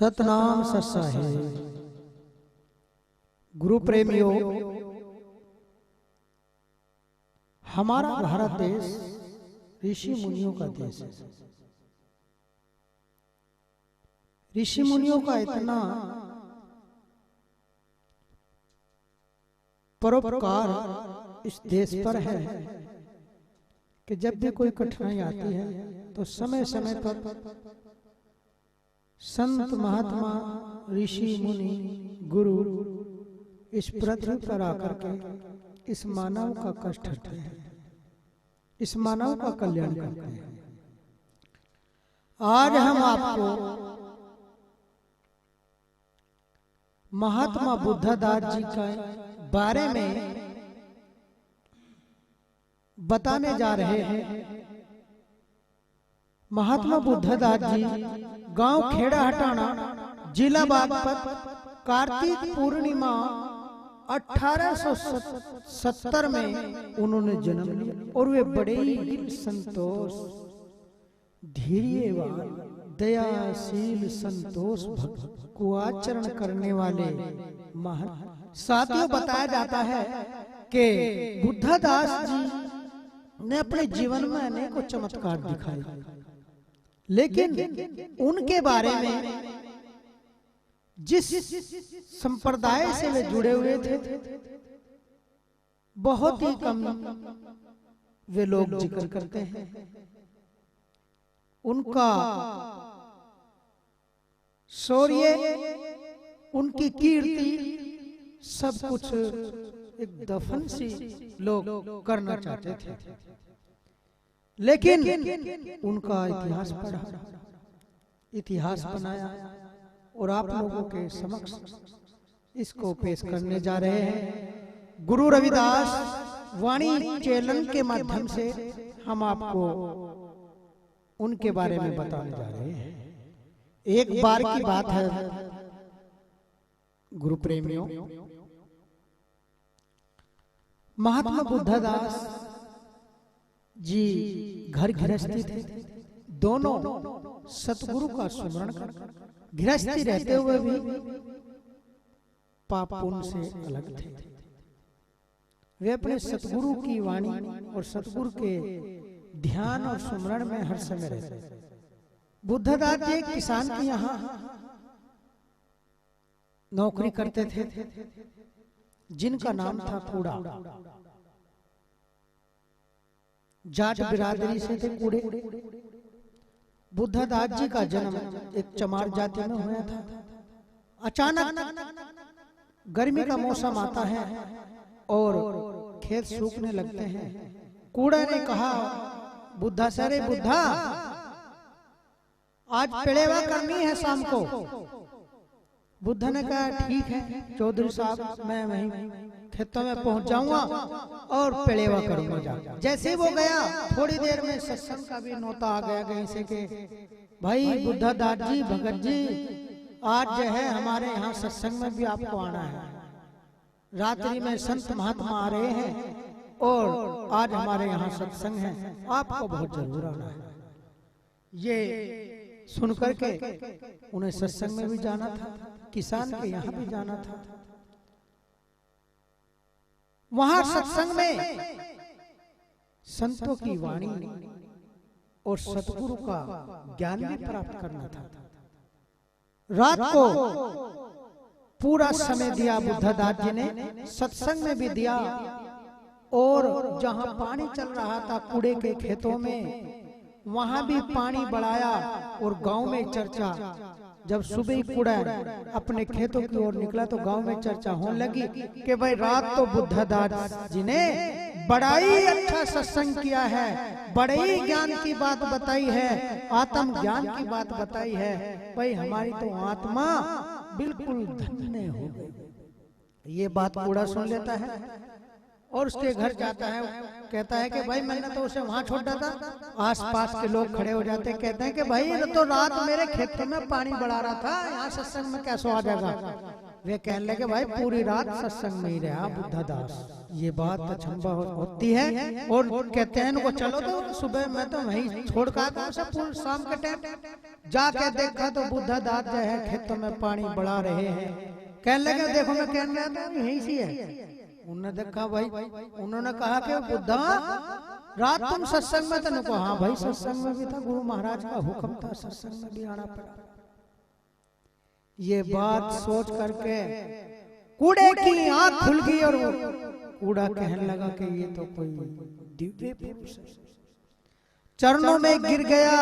सतनाम सत्साहे। गुरु प्रेमियों, हमारा भारत देश ऋषि मुनियों का देश है। ऋषि मुनियों का इतना परोपकार इस देश पर है कि जब भी कोई कठिनाई आती है तो समय समय पर संत महात्मा ऋषि मुनि गुरु इस पृथ्वी पर आकर के इस मानव का कष्ट हरते हैं, इस मानव का कल्याण करते हैं। आज हम आपको महात्मा बुद्धदास जी के बारे में बताने जा रहे हैं। महात्मा बुद्धदास जी गांव खेड़ा हटाना, जिला बागपत, कार्तिक पूर्णिमा 1870 में उन्होंने जन्म लिया और वे बड़े ही संतोष, धैर्यवान, दयाशील, संतोष भक्त को आचरण करने वाले महान। साथियों, बताया जाता है कि बुद्धदास जी ने अपने जीवन में अनेकों चमत्कार दिखाए, लेकिन उनके बारे में जिस संप्रदाय से वे जुड़े हुए थे बहुत ही कम वे लोग जिक्र करते हैं। उनका शौर्य, उनकी कीर्ति सब कुछ एक दफन सी लोग करना चाहते थे, लेकिन उनका इतिहास पढ़ा, इतिहास बनाया और आप लोगों के समक्ष इसको पेश करने जा रहे हैं। गुरु रविदास वाणी चैनल के माध्यम से हम आपको उनके बारे में बताने जा रहे हैं। एक बार की बात है गुरु प्रेमियों, महात्मा बुद्धदास जी घर गृहस्थी थे। दोनों सतगुरु का स्मरण कर गृहस्थी रहते हुए भी पाप पुण्य से अलग थे। वे अपने सतगुरु की वाणी और सतगुरु के ध्यान और स्मरण में हर समय रहते। बुद्धदास जी एक किसान के यहाँ नौकरी करते थे, जिनका नाम था कूड़ा। जाट बिरादरी से थे कूड़े। बुद्धदास जी का जन्म एक चमार जाति में हुआ था। अचानक गर्मी का मौसम आता है और खेत सूखने लगते हैं। कूड़ा ने कहा बुद्धा से, अरे बुद्धा, आज पेड़ेवा करनी है शाम को। बुद्ध ने कहा ठीक है चौधरी साहब, मैं वहीं खेतों में पहुंच जाऊंगा और पेड़ेवा करूंगा। जैसे ही वो गया, थोड़ी देर में सत्संग का भी नौता आ गया कहीं से के भाई बुद्धदास जी, भगत जी, आज जो है हमारे यहाँ सत्संग में भी आपको आना है। रात्रि में संत महात्मा आ रहे हैं और आज हमारे यहाँ सत्संग है, आपको बहुत जरूर आना है। ये सुन करके उन्हें सत्संग में भी जाना था, किसान के यहाँ भी जाना था। वहां सत्संग में संतों की वाणी और सतगुरु का ज्ञान भी प्राप्त करना था। रात को पूरा समय दिया बुद्धदास जी ने, सत्संग में भी दिया और जहां पानी चल रहा था कूड़े के खेतों में, वहां भी पानी बढ़ाया और गांव में चर्चा। जब सुबह कूड़ा अपने खेतों की ओर निकला तो गांव में चर्चा होने लगी कि भाई रात तो बुद्धदास जी ने बड़ा ही अच्छा सत्संग किया है, बड़े ही ज्ञान की बात बताई है, आत्म ज्ञान की बात बताई है। भाई हमारी तो आत्मा बिल्कुल धन्य हो गई। ये बात कूड़ा सुन लेता है और उसके घर जाता है, कहता है कि भाई मैंने तो उसे वहां छोड़ दिया था। आसपास के लोग खड़े हो जाते, कहते हैं कि भाई ये तो रात मेरे खेतों में पानी बढ़ा रहा था, यहाँ सत्संग में कैसे आ जाएगा। वे कहने लगे भाई पूरी रात सत्संग में ही रहा बुद्धदास। ये बात अचंभा होती है और कहते हैं इनको चलो तो सुबह मैं तो वहीं छोड़ कर आता हूं, पूरी शाम के टाइम जाके देखा तो बुद्धदास जो है खेतों में पानी बढ़ा रहे हैं। कहने लगे देखो मैं कहने आता हूँ यही सी है। उन्होंने देखा भाई, उन्होंने कहा कि बुद्धा रात तुम सत्संग में तो कहा हाँ भाई सत्संग में भी था, गुरु महाराज का हुक्म था, सत्संग में भी आना पड़ा। ये बात सोच करके कूड़े की आंख खुल गई और वो कूड़ा कहने लगा कि ये तो कोई दिव्य पुरुष है। चरणों में गिर गया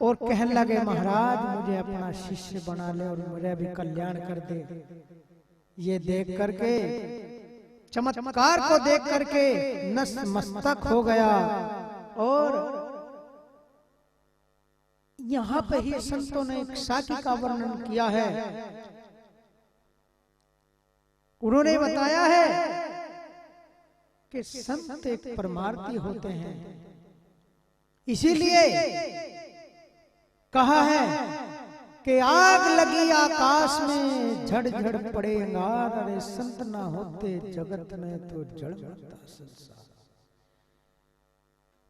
और कहने लगे महाराज मुझे अपना शिष्य बना ले और मेरा भी कल्याण कर दे। ये देख करके चमत्कार को देख करके नतमस्तक हो गया। और यहाँ पे ही संतों ने एक साकी का वर्णन किया है। उन्होंने बताया है कि संत एक परमार्थी होते हैं, इसीलिए कहा है कि आग लगी आकाश में झड़ झड़ पड़े अंगार, अरे संत ना होते जगत में तो जड़ जाता संसार।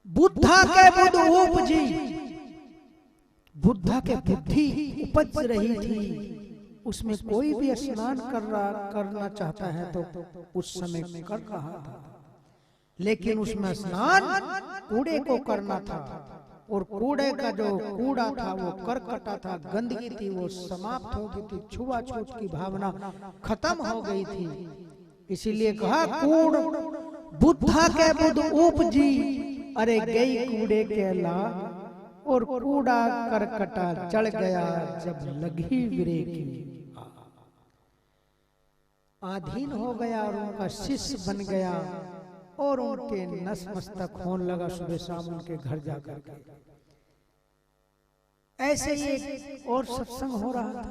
बुद्धा के बुद्ध उपजी, बुद्धा के बुद्धि उपज रही थी, उसमें कोई भी स्नान करना चाहता है तो उस समय कर रहा था, लेकिन उसमें स्नान कूड़े को करना था और कूड़े का जो कूड़ा था वो करकटा था, गंदगी थी, वो समाप्त हो गई थी, छुआछूत की भावना खत्म हो गई थी। इसीलिए कहा कूड़ बुद्धा के बुद्ध उपजी, अरे गई कूड़े के लाग और कूड़ा करकटा चढ़ गया जब लगी विरे की। अधीन हो गया और उनका शिष्य बन गया और उनके नस मस्तक होने लगा सुबह शाम उनके घर जाकर के। ऐसे ही एक और सत्संग हो रहा था।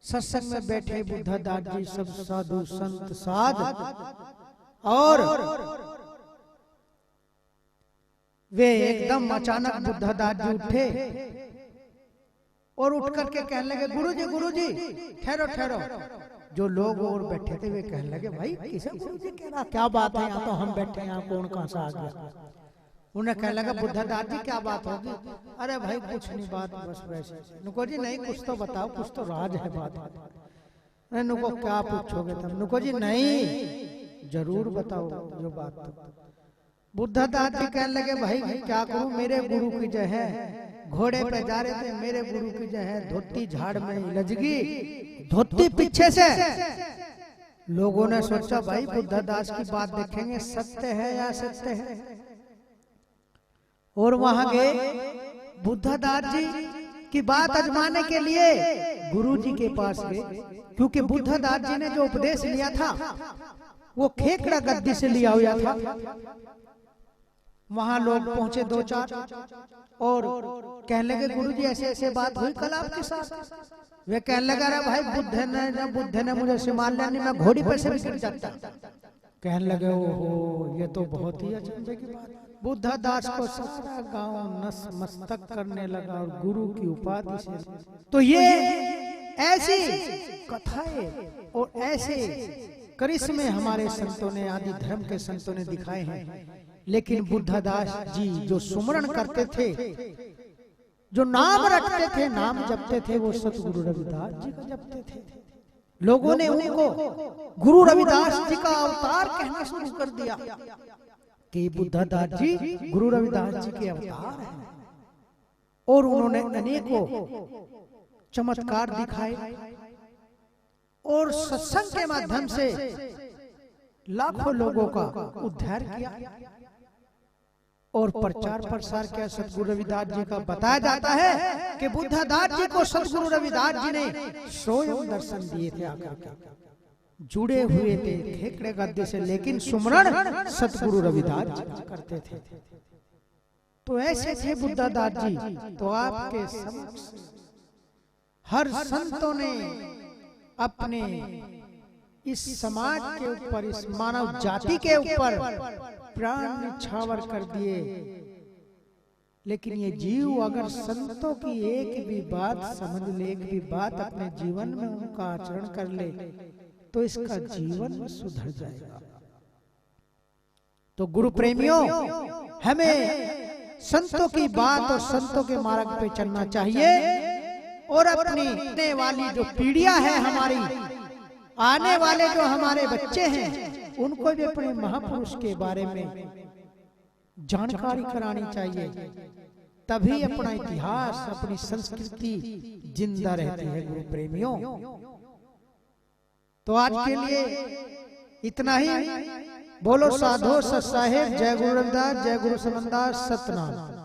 सत्संग में बैठे बुद्धदास जी सब साधु संत साध, और वे एकदम अचानक बुद्धदास जी उठे और उठ करके कहने लगे गुरु जी ठहरो ठहरो। जो लोग और बैठे थे वे कहने लगे भाई किसे गुरु जी कह रहा, क्या बात है, यहाँ तो हम बैठे, यहाँ कौन कहाँ से आ गया। उन्हें कहने लगा बुद्धदास जी क्या बात होगी। अरे भाई कुछ नहीं, बात बस वैसे। नुको जी नहीं कुछ तो बताओ, कुछ तो राज है बात। अरे नुको क्या पूछोगे तुम। नुको जी नहीं जरूर बताओ जो बात। तो बुद्धदास जी कहने लगे भाई क्या करूं, मेरे गुरु की जय है, घोड़े पे जा रहे थे, मेरे गुरु की जय है, धोती झाड़ में लजगी, धोती पीछे से। लोगों ने सोचा भाई बुद्धदास की बात देखेंगे सत्य है या सत्य है, और वहां गए बुद्धदास जी की बात आजमाने के लिए गुरु जी के पास गए, क्योंकि बुद्धदास जी ने जो उपदेश लिया था वो खेकड़ा गद्दी से लिया हुआ था। वहां लोग पहुंचे दो चार और कहने लगे गुरु जी ऐसे ऐसे बात हुई कल आपके साथ। वे कहने लगा अरे भाई बुद्ध ने मुझे संभाल लिया, नहीं मैं घोड़ी पर से भी गिर जाता। कहने लगे ओहो ये तो बहुत ही अचंभे की बात। बुद्धदास को सारा गांव नतमस्तक करने लगा और गुरु की उपाधि से। तो ये ऐसी कथाएं और ऐसे करिश्मे हमारे संतों ने, आदि धर्म के संतों ने दिखाए हैं। लेकिन बुद्धदास जी जो सुमरण करते थे, जो नाम रखते थे, नाम जपते थे, वो सतगुरु रविदास जी का जपते थे। लोगों ने उनको गुरु रविदास जी का अवतार कहना शुरू कर दिया कि बुद्धदास जी गुरु रविदास जी के अवतार हैं। और उन्होंने अनेकों चमत्कार दिखाए और सत्संग के माध्यम से लाखों लोगों का उद्धार किया और प्रचार प्रसार किया सतगुरु रविदास जी का। बताया जाता है कि बुद्धदास जी को सतगुरु रविदास जी ने स्वयं दर्शन दिए थे, आकर के जुड़े हुए थे खेकड़े गद्दे से, लेकिन सुमरण सतगुरु रविदास जी करते थे। तो ऐसे थे बुद्धदास जी। तो आपके समक्ष हर संतों ने अपने इस समाज के ऊपर, इस मानव जाति के ऊपर प्राण निछावर कर दिए। लेकिन ये जीव अगर संतों की एक भी बात समझ ले, एक भी बात अपने जीवन में उनका आचरण कर ले, तो इसका जीवन सुधर जाएगा। तो गुरु प्रेमियों, हमें संतों की बात और संतों के मार्ग पे चलना चाहिए और अपनी आने वाली जो पीढ़ियां है हमारी, आने वाले जो हमारे बच्चे हैं, उनको भी अपने महापुरुष के बारे में जानकारी करानी चाहिए। तभी अपना इतिहास, अपनी संस्कृति जिंदा रहती है गुरु प्रेमियों। तो आज के लिए इतना ही। बोलो साधो सत साहेब, जय गुरु रविदास, जय गुरु समनदास, सतनाम।